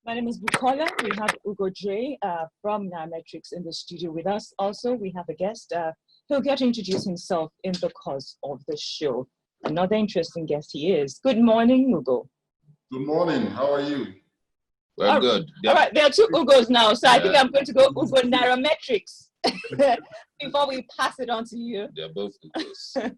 My name is 𝗕𝘂𝘀𝗶𝘲𝗀. We have Ugo Udezue from 𝗕𝙂𝗫 in the studio with us. Also, we have a guest. He'll get to introduce himself in the course of the show. Another interesting guest he is. Good morning, Ugo. Good morning. How are you? We're good. All right, there are two Ugos now, so I think I'm going to go Ugo 𝗕𝙂𝗫 before we pass it on to you. They're both Ugos.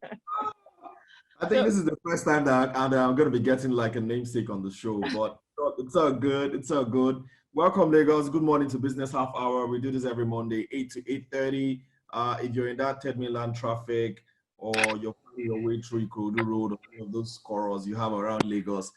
I think this is the first time that I'm going to be getting like a namesake on the show, but it's all good. It's all good. Welcome, Lagos. Good morning to Business Half Hour. We do this every Monday, 8 to 8:30. If you're in that Third Mainland traffic or you're finding your way through 𝗕𝙤𝙤 Road or one of those corridors you have around Lagos,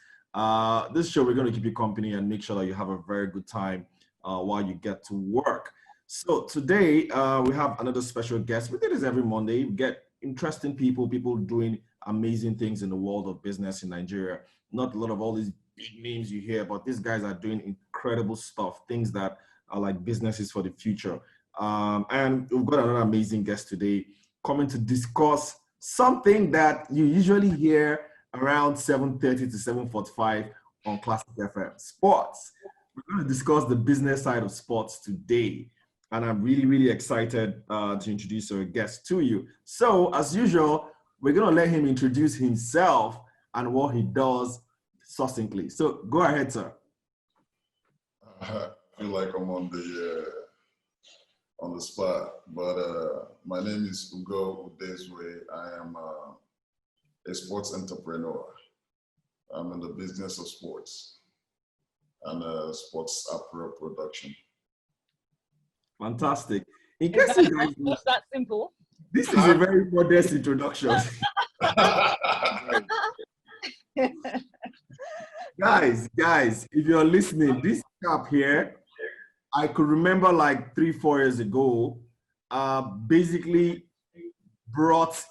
this show, we're going to keep you company and make sure that you have a very good time while you get to work. So today, we have another special guest. We do this every Monday. We get interesting people doing amazing things in the world of business in Nigeria. Not a lot of all these big names you hear, but these guys are doing incredible stuff, things that are like businesses for the future. And we've got another amazing guest today coming to discuss something that you usually hear around 7:30 to 7:45 on Classic FM, sports. We're going to discuss the business side of sports today. And I'm really, really excited to introduce our guest to you. So as usual, we're going to let him introduce himself and what he does succinctly. So go ahead, sir. I feel like I'm on the spot, but my name is Ugo Udezue. I am a sports entrepreneur. I'm in the business of sports and sports apparel production. Fantastic. In case you guys know, that simple. This is a very modest introduction. guys, if you're listening, this cap here, I could remember like 3-4 years ago, basically brought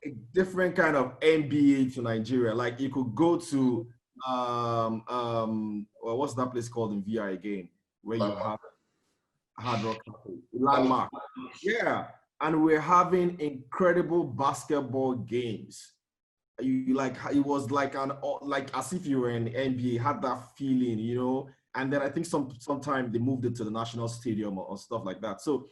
a different kind of NBA to Nigeria. Like you could go to, well, what's that place called in VI again? Where you have Hard Rock Cafe, Landmark. Yeah. And we're having incredible basketball games. You like it was like as if you were in the NBA, had that feeling, you know. And then I think sometime they moved it to the National Stadium or stuff like that. So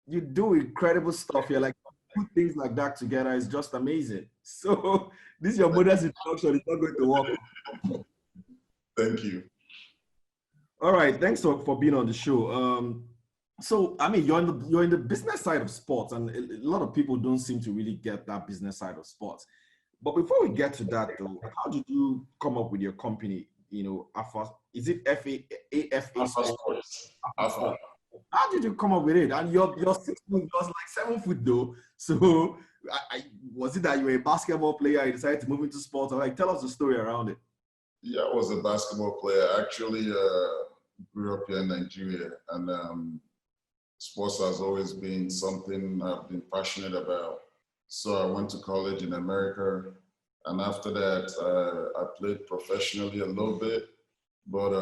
you do incredible stuff here. Like put things like that together is just amazing. So this is your modest introduction. It's not going to work. Thank you. All right, thanks for being on the show. So, I mean, you're in the business side of sports, and a lot of people don't seem to really get that business side of sports. But before we get to that, though, how did you come up with your company? You know, AFA, is it AFA Sports? AFA. How did you come up with it? And you're 6 foot, was like 7 foot though. So, was it that you were a basketball player? You decided to move into sports? Or like, tell us the story around it. Yeah, I was a basketball player. I actually grew up here in Nigeria, and sports has always been something I've been passionate about. So I went to college in America, and after that, I played professionally a little bit, but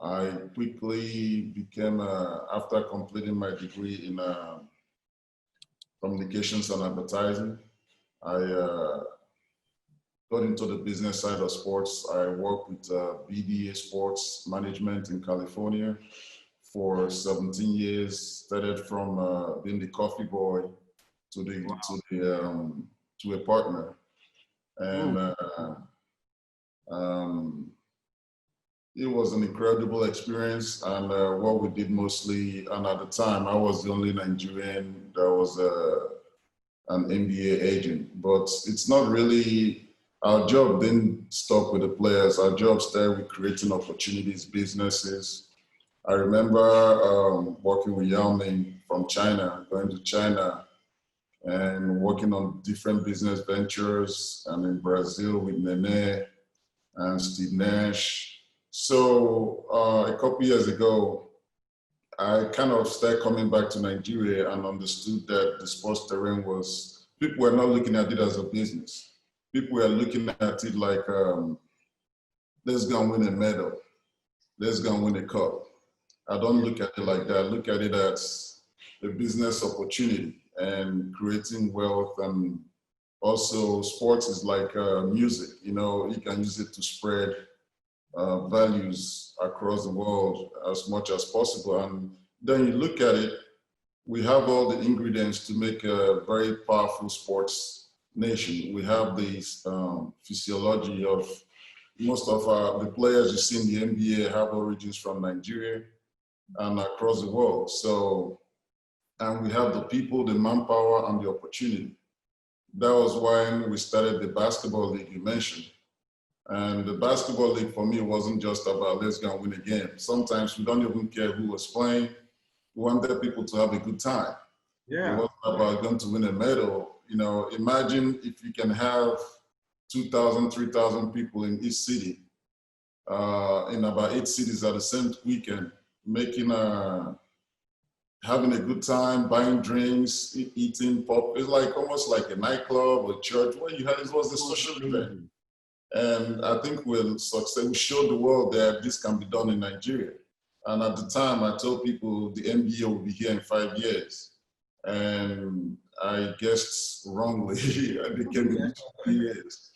I quickly became, after completing my degree in communications and advertising, I got into the business side of sports. I worked with AFA Sports Management in California for 17 years. Started from being the coffee boy to a partner, and it was an incredible experience. And what we did mostly, and at the time I was the only Nigerian that was an NBA agent. But it's not really, our job didn't stop with the players. Our job started with creating opportunities, businesses. I remember working with Yao Ming from China, going to China and working on different business ventures, and in Brazil with Nene and Steve Nash. So a couple years ago, I kind of started coming back to Nigeria and understood that the sports terrain was, people were not looking at it as a business. People were looking at it like, let's go and win a medal. Let's go and win a cup. I don't look at it like that. I look at it as a business opportunity and creating wealth. And also sports is like music, you know, you can use it to spread values across the world as much as possible. And then you look at it, we have all the ingredients to make a very powerful sports nation. We have this physiology of most of the players you see in the NBA have origins from Nigeria and across the world. So, and we have the people, the manpower, and the opportunity. That was when we started the basketball league you mentioned. And the basketball league for me wasn't just about let's go and win a game. Sometimes we don't even care who was playing. We wanted people to have a good time. Yeah. It wasn't about going to win a medal. You know, imagine if you can have 2,000, 3,000 people in each city, in about 8 cities at the same weekend, making having a good time, buying drinks, eating pop. It's like almost like a nightclub or church. What you had, it was a social event. And I think we'll succeed. We showed the world that this can be done in Nigeria. And at the time, I told people the NBA will be here in 5 years. And I guessed wrongly. I became in 2 years.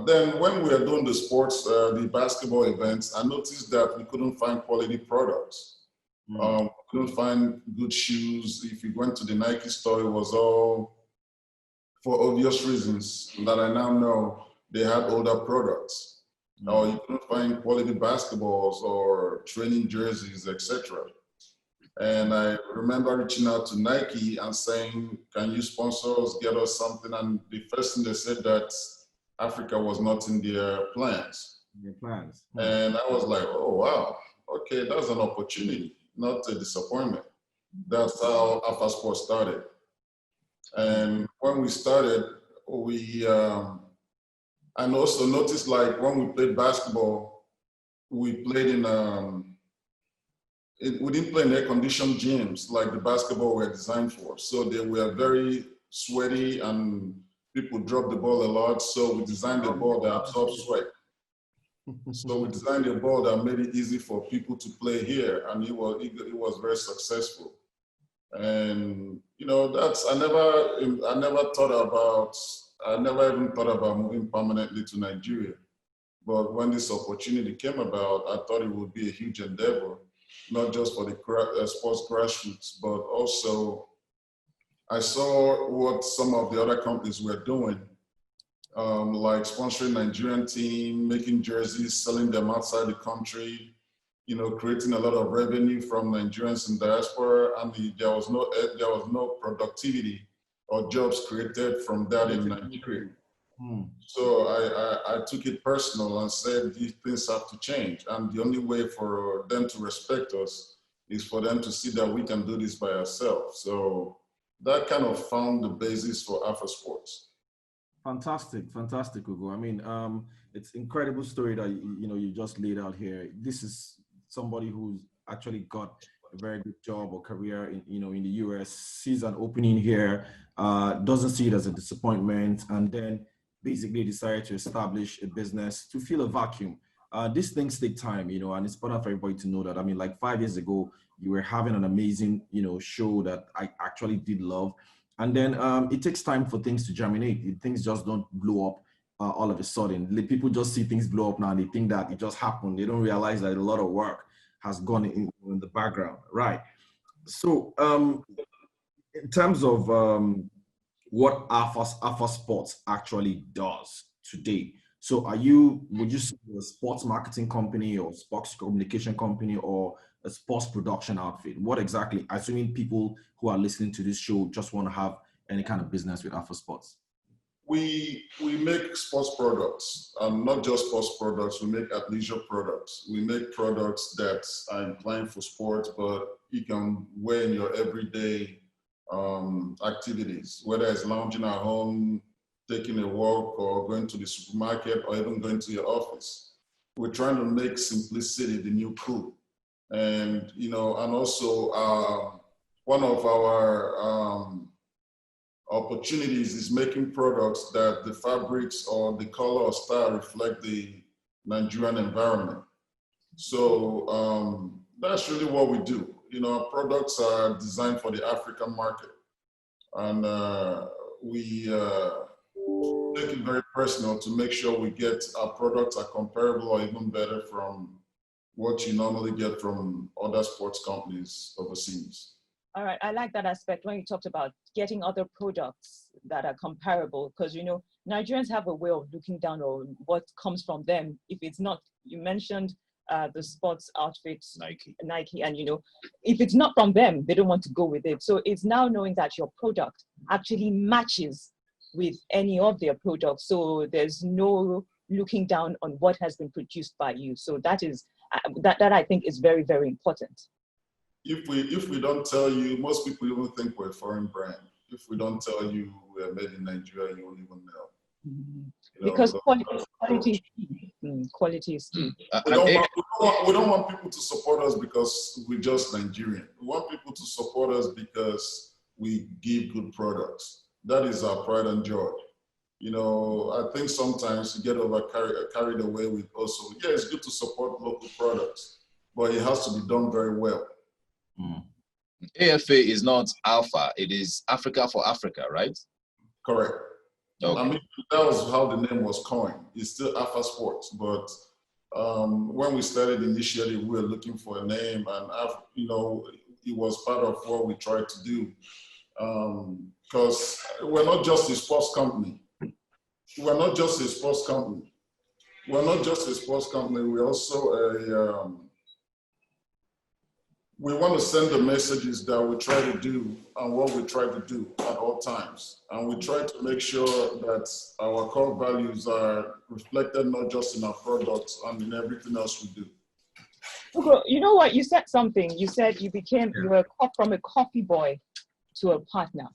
Then when we were doing the sports, the basketball events, I noticed that we couldn't find quality products. We couldn't find good shoes. If you went to the Nike store, it was all, for obvious reasons that I now know, they had older products. Or you couldn't find quality basketballs or training jerseys, etc. And I remember reaching out to Nike and saying, can you sponsor us, get us something? And the first thing they said that Africa was not in their plans. And I was like, oh, wow, okay, that's an opportunity, not a disappointment. That's how AFA Sports started. And when we started, we, and also noticed like when we played basketball, we played in, we didn't play in air-conditioned gyms like the basketball were designed for. So they were very sweaty and people dropped the ball a lot. So we designed a ball that absorbs sweat. So we designed a ball that made it easy for people to play here, and it was very successful. And you know, that's I never even thought about moving permanently to Nigeria. But when this opportunity came about, I thought it would be a huge endeavor, not just for the sports grassroots, but also I saw what some of the other companies were doing, like sponsoring Nigerian team, making jerseys, selling them outside the country, you know, creating a lot of revenue from Nigerians in diaspora, and there was no productivity or jobs created from that in Nigeria. So I took it personal and said these things have to change, and the only way for them to respect us is for them to see that we can do this by ourselves. So that kind of found the basis for AFA Sports. Fantastic, fantastic, Ugo. I mean, it's incredible story that you just laid out here. This is somebody who's actually got a very good job or career in the US, sees an opening here, doesn't see it as a disappointment, and then basically decided to establish a business to fill a vacuum. These things take time, and it's important for everybody to know that. I mean, like 5 years ago, you were having an amazing, show that I actually did love. And then it takes time for things to germinate. Things just don't blow up all of a sudden. People just see things blow up now and they think that it just happened. They don't realize that a lot of work has gone in the background, right? So in terms of what AFA Sports actually does today, so would you say a sports marketing company or sports communication company or a sports production outfit? What exactly, assuming people who are listening to this show just want to have any kind of business with AFA Sports? We make sports products, not just sports products, we make athleisure products. We make products that are implying for sports, but you can wear in your everyday activities, whether it's lounging at home, taking a walk, or going to the supermarket, or even going to your office. We're trying to make simplicity the new cool. And, and also one of our opportunities is making products that the fabrics or the color or style reflect the Nigerian environment. So that's really what we do. Our products are designed for the African market. And we take it very personal to make sure we get our products are comparable or even better from what you normally get from other sports companies overseas. All right, I like that aspect when you talked about getting other products that are comparable, because you know Nigerians have a way of looking down on what comes from them. If it's not, you mentioned the sports outfits, Nike, and you know, if it's not from them, they don't want to go with it. So it's now knowing that your product actually matches with any of their products. So there's no looking down on what has been produced by you. So that is that I think is very, very important. If we don't tell you, most people even think we're a foreign brand. If we don't tell you we're made in Nigeria, you won't even know. Mm-hmm. You know, because quality is key. We don't want people to support us because we're just Nigerian. We want people to support us because we give good products. That is our pride and joy. You know, I think sometimes you get carried away with also, yeah, it's good to support local products, but it has to be done very well. AFA is not Alpha, it is Africa for Africa, right? Correct. Okay. I mean, that was how the name was coined. It's still AFA Sports, but when we started initially, we were looking for a name, and you know, it was part of what we tried to do. Because we're not just a sports company. We're not just a sports company. We're not just a sports company. We're also we want to send the messages that we try to do and what we try to do at all times. And we try to make sure that our core values are reflected not just in our products and in everything else we do. Ugo, you know what? You said something. You said you were from a coffee boy to a partner.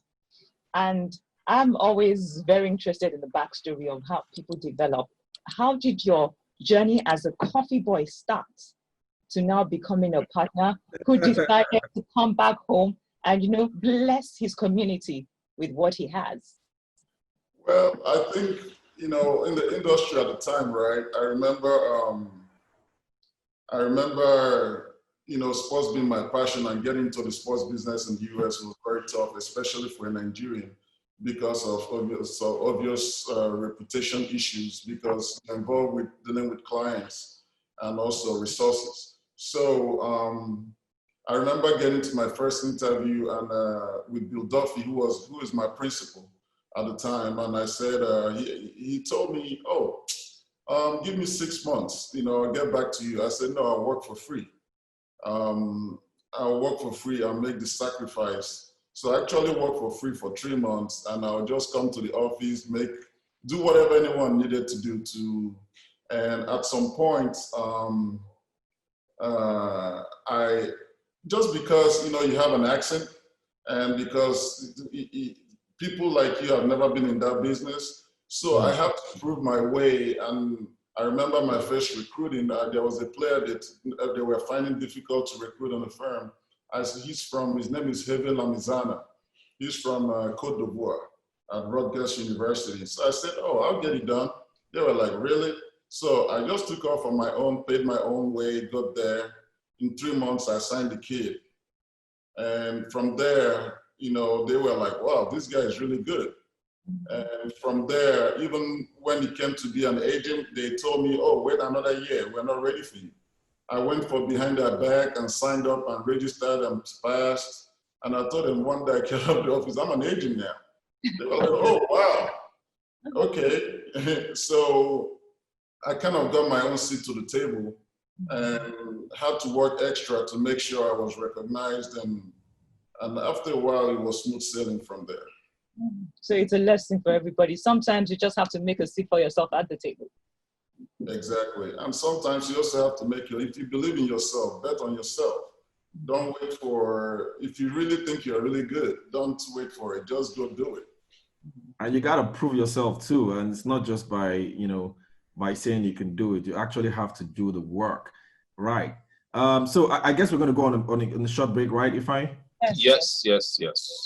And I'm always very interested in the backstory of how people develop. How did your journey as a coffee boy start to now becoming a partner who decided to come back home and, you know, bless his community with what he has? Well, I think, you know, in the industry at the time, right, I remember, you know, sports being my passion, and getting into the sports business in the US was very tough, especially for a Nigerian, because of obvious reputation issues, because you're involved with dealing with clients and also resources. So I remember getting to my first interview and with Bill Duffy, who is my principal at the time, and I said, he told me, oh, give me 6 months, you know, I'll get back to you. I said, no, I'll work for free. I'll work for free, I'll make the sacrifice. So I actually worked for free for 3 months, and I'll just come to the office, do whatever anyone needed to do and at some point, just because, you know, you have an accent, and because people like you have never been in that business, so I have to prove my way. And I remember my first recruiting, there was a player that they were finding difficult to recruit on the firm. His name is 𝗕𝙂𝗲𝗀𝗀𝗀 𝗲𝗂𝗓. He's from Côte d'Ivoire at Rutgers University. So I said, oh, I'll get it done. They were like, really? So I just took off on my own, paid my own way, got there. In 3 months, I signed the kid. And from there, you know, they were like, wow, this guy is really good. And from there, even when it came to be an agent, they told me, oh, wait another year, we're not ready for you. I went for behind their back and signed up and registered and passed. And I told them one day I came out of the office, I'm an agent now. They were like, oh, wow, okay. So I kind of got my own seat to the table and had to work extra to make sure I was recognized. And after a while, it was smooth sailing from there. So it's a lesson for everybody. Sometimes you just have to make a seat for yourself at the table. Exactly. And sometimes you also have to if you believe in yourself, bet on yourself. Don't wait for, if you really think you're really good, don't wait for it. Just go do it. And you got to prove yourself too. And it's not just by, you know, by saying you can do it. You actually have to do the work. Right. So I guess we're going to go on a short break, right, Ifeanyi? Yes.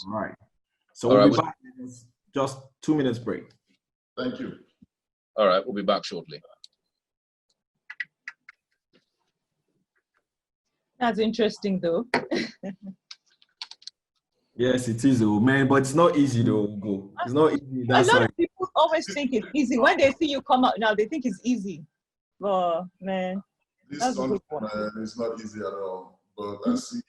All right. So All we'll right, be back in just 2 minutes break. Thank you. All right, we'll be back shortly. That's interesting, though. Yes, it is, oh man, but it's not easy though, Ugo. It's not easy. A That's lot why. of people always think it's easy. When they see you come out now, they think it's easy. But man, This that's a country, good one. man, it's not easy at all. But I see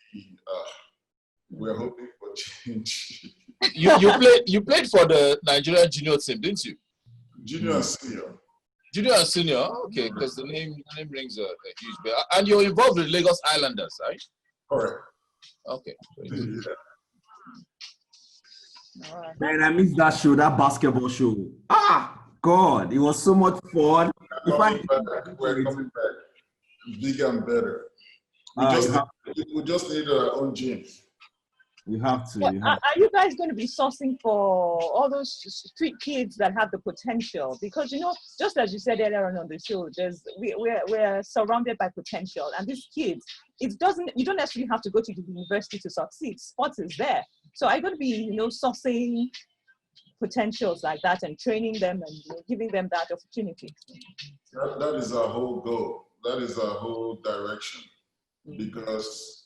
we're hoping for change. You played for the Nigerian junior team, didn't you? Junior and senior. Junior and senior, okay, because the name rings a huge bell. And you're involved with Lagos Islanders, right? Correct. Okay. Yeah. All right. Man, I missed that show, that basketball show. Ah, God, it was so much fun. We're coming back, bigger and better. We just need our own gym. You have to. But are you guys going to be sourcing for all those street kids that have the potential? Because just as you said earlier on the show, we're surrounded by potential, and these kids, you don't necessarily have to go to the university to succeed. Sports is there, so are you going to be sourcing potentials like that and training them and giving them that opportunity? That is our whole goal. That is our whole direction, because.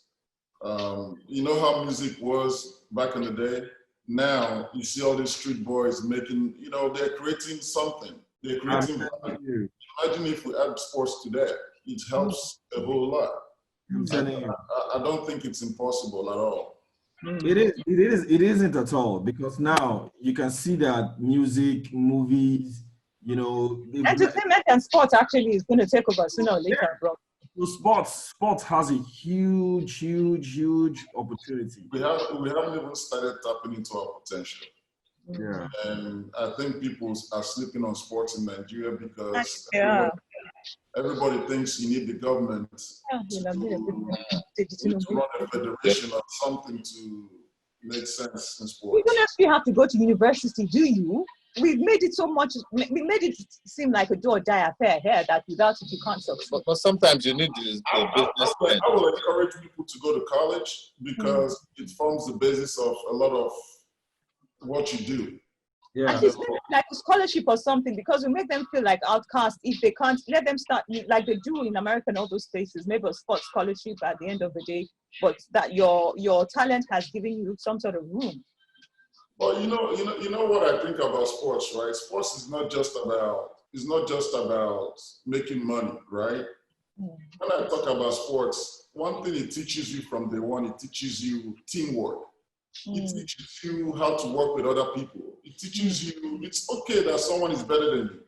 You know how music was back in the day? Now you see all these street boys making, they're creating something. They're creating value. Imagine if we add sports to that. It helps a whole lot. I don't think it's impossible at all. It isn't at all, because now you can see that music, movies, entertainment and sports actually is going to take over sooner or later, bro. So sports has a huge opportunity. We haven't even started tapping into our potential. Yeah. And I think people are sleeping on sports in Nigeria because everybody thinks you need the government to run a federation or something to make sense in sports. You don't actually have to go to university, do you? We've made it we made it seem like a do or die affair here, that without it you can't succeed. But sometimes you need the business. I will encourage people to go to college, because it forms the basis of a lot of what you do. Yeah. And it's like a scholarship or something, because we make them feel like outcasts if they can't. Let them start like they do in America and all those places, maybe a sports scholarship at the end of the day, but that your talent has given you some sort of room. Well, you know what I think about sports, right? Sports is not just about making money, right? When I talk about sports, one thing it teaches you from day one, it teaches you teamwork. It teaches you how to work with other people. It teaches you it's okay that someone is better than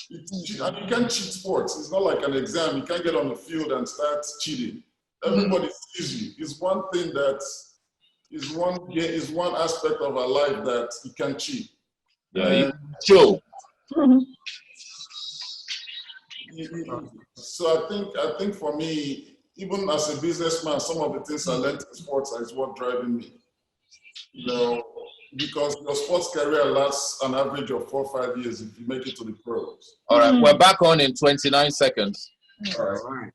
you. And you can't cheat sports. It's not like an exam. You can't get on the field and start cheating. Everybody sees you. It's one thing that is one aspect of our life that you can't cheat. Sure. So I think for me, even as a businessman, some of the things I learned in sports is what driving me. Because your sports career lasts an average of 4 or 5 years if you make it to the pros. All right, we're back on in 29 seconds. All right.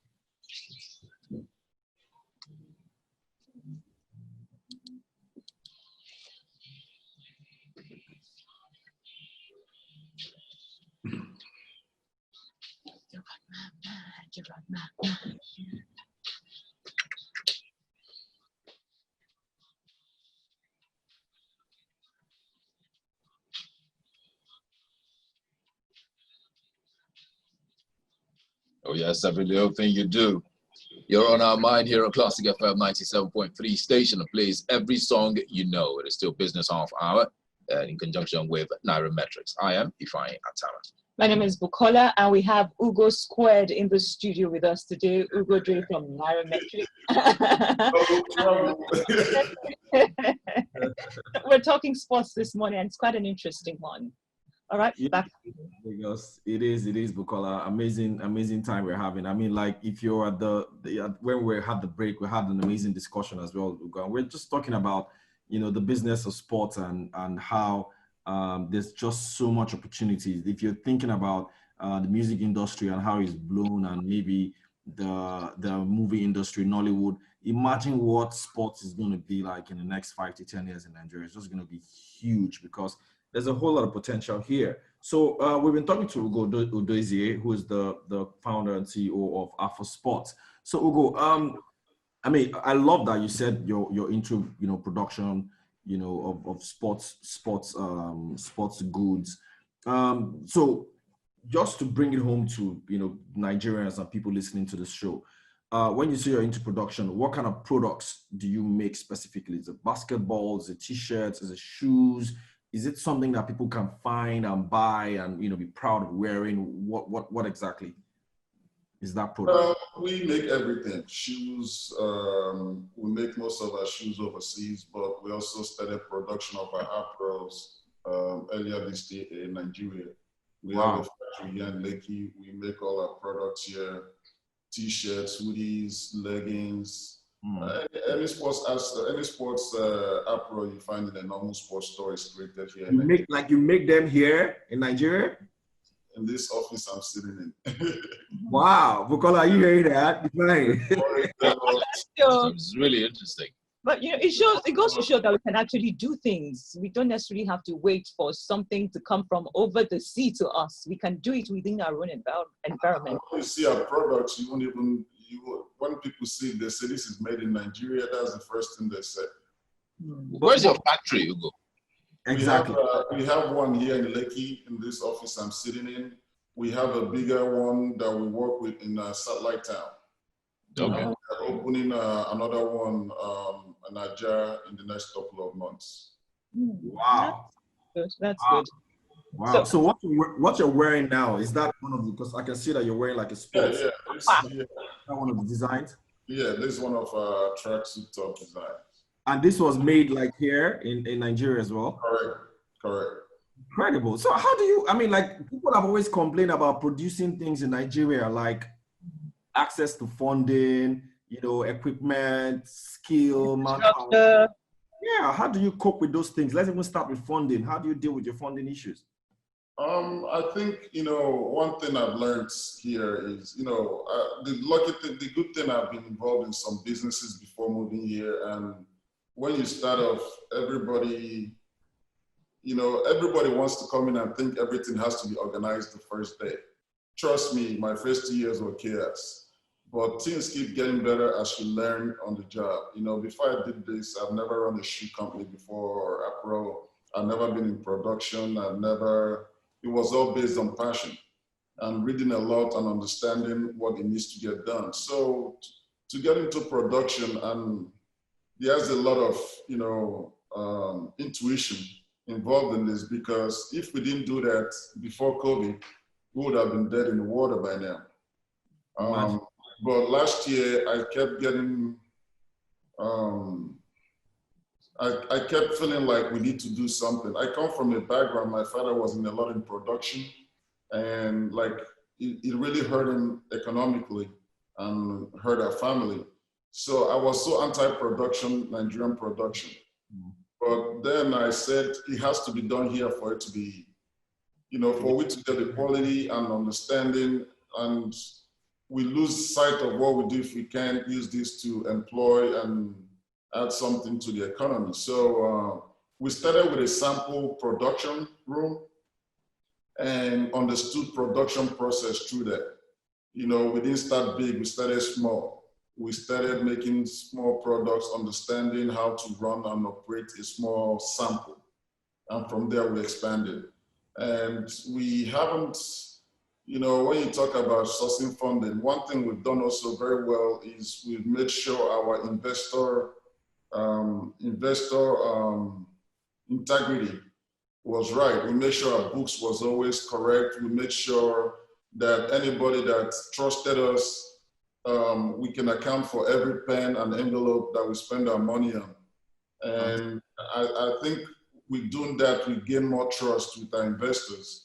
Oh yes, every little thing you do. You're on our mind here on Classic FM 97.3 station that plays every song you know. It is still business half hour in conjunction with 𝗕𝗏𝗏𝗔𝗏. I am 𝗕𝗏𝗏𝗏𝗏. My name is 𝗕𝗂𝘀𝗶𝗲𝗀, and we have Ugo Squared in the studio with us today. Ugo Udezue from 𝗕𝗏𝗏𝗏𝗏𝗏. We're talking sports this morning, and it's quite an interesting one. All right, back. Because it is 𝗕𝗏𝗏𝗏𝗏𝗏. Amazing time we're having. I mean, like if you're at when we had the break, we had an amazing discussion as well, Ugo. And we're just talking about the business of sports and how there's just so much opportunities. If you're thinking about the music industry and how it's blown, and maybe the movie industry, Nollywood, imagine what sports is going to be like in the next 5 to 10 years in Nigeria. It's just going to be huge, because there's a whole lot of potential here. So we've been talking to Ugo Udezue, who is the founder and CEO of AFA Sports. So Ugo, I mean, I love that you said you're into production, you know, of sports goods. So just to bring it home to, you know, Nigerians and people listening to this show, when you say you're into production, what kind of products do you make specifically? Is it basketballs, is it t-shirts, is it shoes? Is it something that people can find and buy and, you know, be proud of wearing? What exactly is that product? We make everything. Shoes, we make most of our shoes overseas, but we also started production of our apparels earlier this year in Nigeria. We have a factory here in 𝗕𝘂𝗀𝗀. We make all our products here: t-shirts, hoodies, leggings, any sports apparel you find in a normal sports store is created here. You make them here in Nigeria? In this office I'm sitting in. Wow, Bukola, are you hearing that? It's really interesting. But you know, it goes to show that we can actually do things. We don't necessarily have to wait for something to come from over the sea to us. We can do it within our own environment. When you see our products, when people see it, they say this is made in Nigeria. That's the first thing they say. Where's your factory, Ugo? Exactly. We have one here in 𝗕𝘂𝗀𝗀, in this office I'm sitting in. We have a bigger one that we work with in Satellite Town. Okay. We're opening another one in 𝗕𝙤𝙤 in the next couple of months. Wow. That's good. Wow. So what you're wearing now, is that one of the, because I can see that you're wearing like a sports. Yeah. Is that one of the designs? Yeah, this is one of our tracksuit top designs. And this was made like here in Nigeria as well? Correct. Incredible. So how do you, I mean, like people have always complained about producing things in Nigeria, like access to funding, you know, equipment, skill, manpower. Yeah, how do you cope with those things? Let's even start with funding. How do you deal with your funding issues? I think, you know, one thing I've learned here is, you know, the good thing, I've been involved in some businesses before moving here. And when you start off, everybody wants to come in and think everything has to be organized the first day. Trust me, my first 2 years were chaos. But things keep getting better as you learn on the job. You know, before I did this, I've never run a shoe company before or apparel. I've never been in production. It was all based on passion and reading a lot and understanding what it needs to get done. So to get into production, and there's a lot of, you know, intuition involved in this, because if we didn't do that before COVID, we would have been dead in the water by now. But last year, I kept getting, I kept feeling like we need to do something. I come from a background, my father was in a lot in production, and like it really hurt him economically and hurt our family. So I was so anti-production, Nigerian production. But then I said, it has to be done here for it to be, you know, for we to get the quality and understanding, and we lose sight of what we do if we can't use this to employ and add something to the economy. So we started with a sample production room and understood production process through that. You know, we didn't start big, we started small. We started making small products, understanding how to run and operate a small sample. And from there we expanded. And we haven't, you know, when you talk about sourcing funding, one thing we've done also very well is we've made sure our investor integrity was right. We made sure our books was always correct. We made sure that anybody that trusted us, we can account for every pen and envelope that we spend our money on. And I think with doing that, we gain more trust with our investors.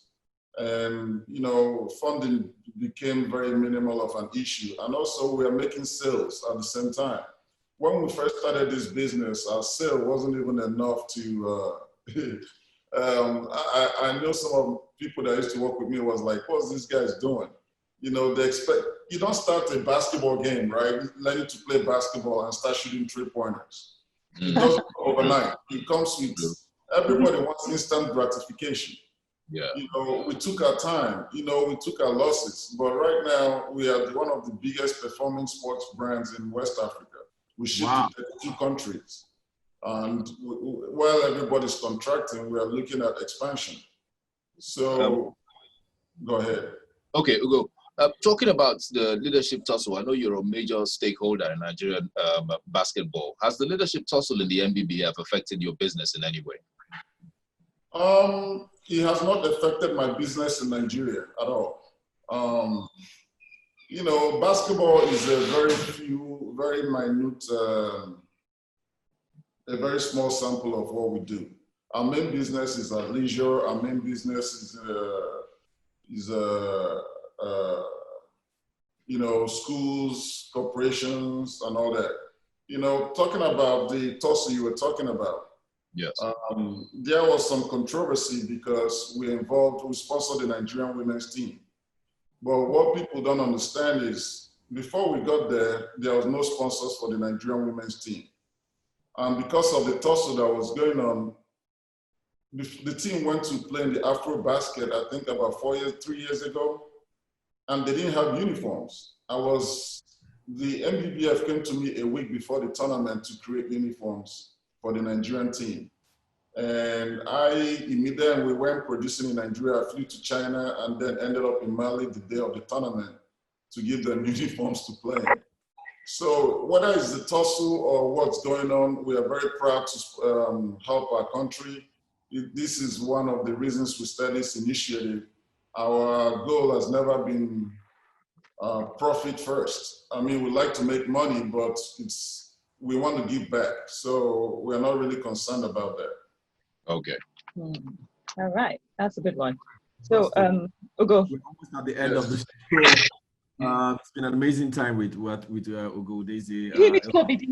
And, you know, funding became very minimal of an issue. And also we are making sales at the same time. When we first started this business, our sale wasn't even enough to, I know some of the people that used to work with me was like, what's this guy's doing? You know, they expect, you don't start a basketball game, right? Learning to play basketball and start shooting 3-pointers. It doesn't come overnight. It comes with, everybody wants instant gratification. Yeah. You know, we took our time, you know, we took our losses, but right now we are one of the biggest performing sports brands in West Africa. We ship to 32 countries. And while everybody's contracting, we are looking at expansion. So go ahead. Okay, Ugo. Talking about the leadership tussle, I know you're a major stakeholder in Nigerian basketball. Has the leadership tussle in the NBBF affected your business in any way? It has not affected my business in Nigeria at all. You know, basketball is a very minute, a very small sample of what we do. Our main business is athleisure. Our main business is you know, schools, corporations, and all that. You know, talking about the tussle you were talking about. Yes. There was some controversy because we sponsored the Nigerian women's team. But what people don't understand is, before we got there, there was no sponsors for the Nigerian women's team. And because of the tussle that was going on, the team went to play in the Afro basket, I think about 3 years ago, and they didn't have uniforms. The NBBF came to me a week before the tournament to create uniforms for the Nigerian team. And immediately we went producing in Nigeria, flew to China, and then ended up in Mali the day of the tournament to give them uniforms to play. So whether it's the tussle or what's going on, we are very proud to help our country. This is one of the reasons we started this initiative. Our goal has never been profit first. I mean, we like to make money, but we want to give back. So we're not really concerned about that. Okay. All right, that's a good one. So, Ugo. We're almost at the end of the show. It's been an amazing time with Ugo Udezue. Did he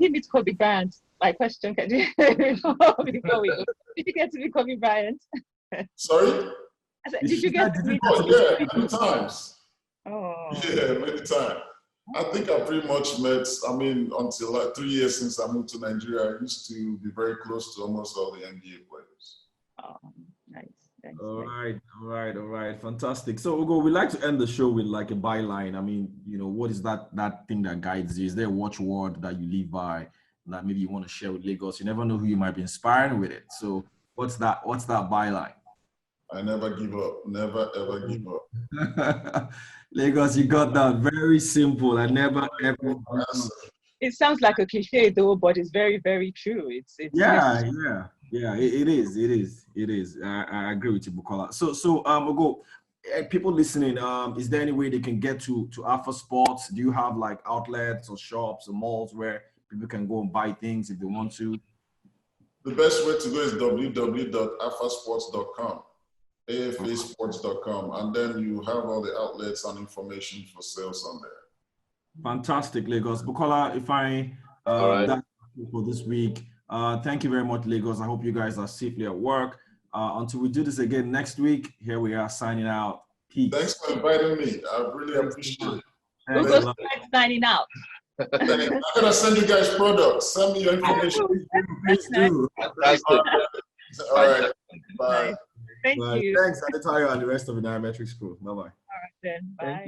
meet Kobe Bryant? My question, did you get to meet Kobe Bryant? Sorry? I said, did you get to meet? Oh, yeah, many times. Oh. Yeah, many times. I think I pretty much met, I mean, until like 3 years since I moved to Nigeria, I used to be very close to almost all the NBA players. Oh, nice. All right. Fantastic. So, Ugo, we like to end the show with like a byline. I mean, you know, what is that thing that guides you? Is there a watchword that you live by that maybe you want to share with Lagos? You never know who you might be inspiring with it. So what's that byline? I never give up. Never, ever give up. Lagos, you got that. Very simple. I never, ever give up. It sounds like a cliche though, but it's very, very true. It's Yeah, it is. I agree with you, 𝗕𝘂𝘀𝗀. So Ugo, people listening, is there any way they can get to AFA Sports? Do you have like outlets or shops or malls where people can go and buy things if they want to? The best way to go is www.afasports.com, afasports.com, and then you have all the outlets and information for sales on there. Fantastic, Lagos. 𝗕𝘂𝘀𝘀, if I that's for this week. Thank you very much, Lagos. I hope you guys are safely at work. Until we do this again next week, here we are signing out. Peace. Thanks for inviting me. I really appreciate it. Ugo's signing out. I'm going to send you guys products. Send me your information. Please do. Fantastic. All right. Bye. Thank you. Thanks, 𝗕𝘂𝘀𝘀 and the rest of the 𝗕𝗓𝑚etrics crew. Bye-bye. All right then. Bye. Thank you.